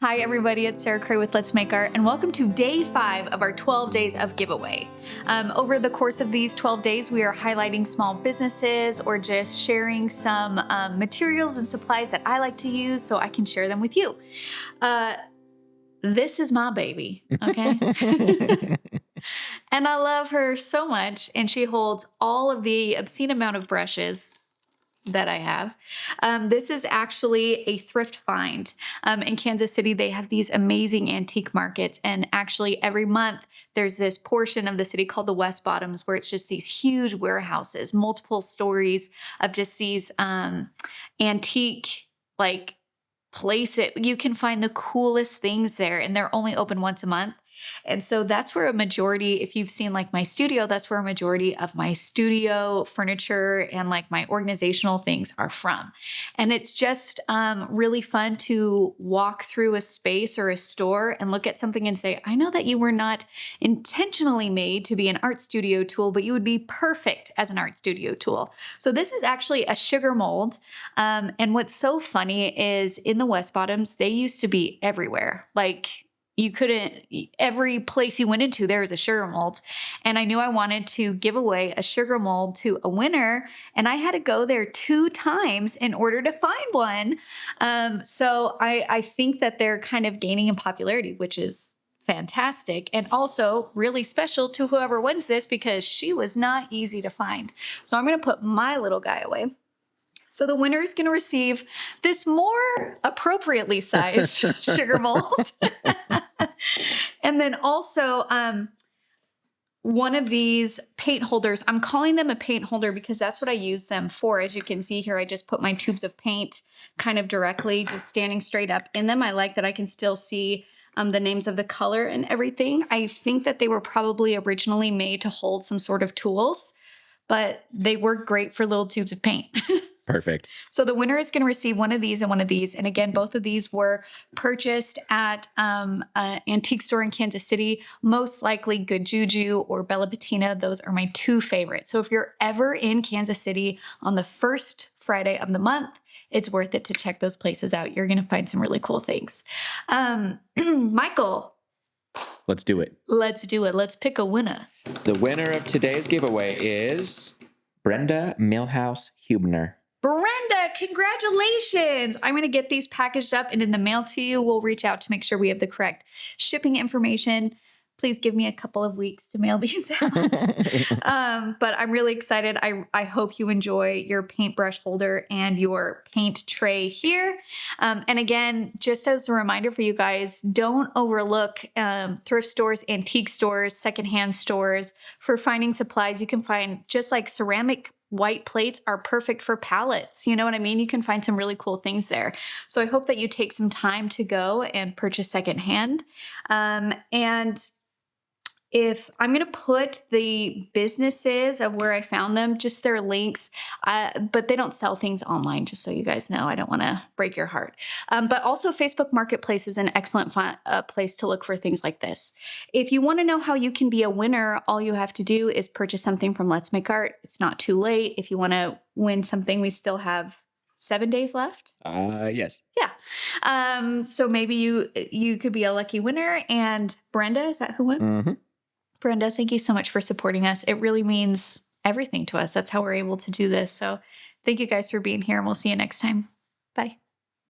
Hi everybody, it's Sarah Cray with Let's Make Art, and welcome to day 5 of our 12 days of giveaway. Over the course of these 12 days, we are highlighting small businesses or just sharing some materials and supplies that I like to use so I can share them with you. This is my baby, okay? And I love her so much, and she holds all of the obscene amount of brushes that I have. This is actually a thrift find. In Kansas City, they have these amazing antique markets. And actually every month there's this portion of the city called the West Bottoms where it's just these huge warehouses, multiple stories of just these antique places. You can find the coolest things there, and they're only open once a month. And so that's where a majority, if you've seen like my studio, that's where a majority of my studio furniture and like my organizational things are from. And it's just really fun to walk through a space or a store and look at something and say, I know that you were not intentionally made to be an art studio tool, but you would be perfect as an art studio tool. So this is actually a sugar mold. And what's so funny is in the West Bottoms, they used to be everywhere. Every place you went into, there was a sugar mold. And I knew I wanted to give away a sugar mold to a winner. And I had to go there 2 times in order to find one. So I think that they're kind of gaining in popularity, which is fantastic. And also really special to whoever wins this because she was not easy to find. So I'm going to put my little guy away. So the winner is going to receive this more appropriately sized sugar mold. And then also one of these paint holders. I'm calling them a paint holder because that's what I use them for. As you can see here, I just put my tubes of paint kind of directly, just standing straight up in them. I like that I can still see the names of the color and everything. I think that they were probably originally made to hold some sort of tools, but they work great for little tubes of paint. Perfect. So the winner is going to receive one of these and one of these. And again, both of these were purchased at an antique store in Kansas City, most likely Good JuJu or Bella Patina. Those are my 2 favorites. So if you're ever in Kansas City on the first Friday of the month, it's worth it to check those places out. You're going to find some really cool things. Michael. Let's do it. Let's do it. Let's pick a winner. The winner of today's giveaway is Brenda Milhouse Hubner. Brenda, congratulations. I'm going to get these packaged up and in the mail to you. We'll reach out to make sure we have the correct shipping information. Please give me a couple of weeks to mail these out. But I'm really excited. I hope you enjoy your paintbrush holder and your paint tray here. And again, just as a reminder for you guys, don't overlook thrift stores, antique stores, secondhand stores for finding supplies. You can find just like ceramic white plates are perfect for palettes. You know what I mean? You can find some really cool things there. So I hope that you take some time to go and purchase secondhand. And if I'm going to put the businesses of where I found them, just their links, but they don't sell things online, just so you guys know. I don't want to break your heart. But also Facebook Marketplace is an excellent place to look for things like this. If you want to know how you can be a winner, all you have to do is purchase something from Let's Make Art. It's not too late. If you want to win something, we still have 7 days left. Yes. Yeah. So maybe you could be a lucky winner. And Brenda, is that who won? Mm-hmm. Brenda, thank you so much for supporting us. It really means everything to us. That's how we're able to do this. So thank you guys for being here, and we'll see you next time. Bye.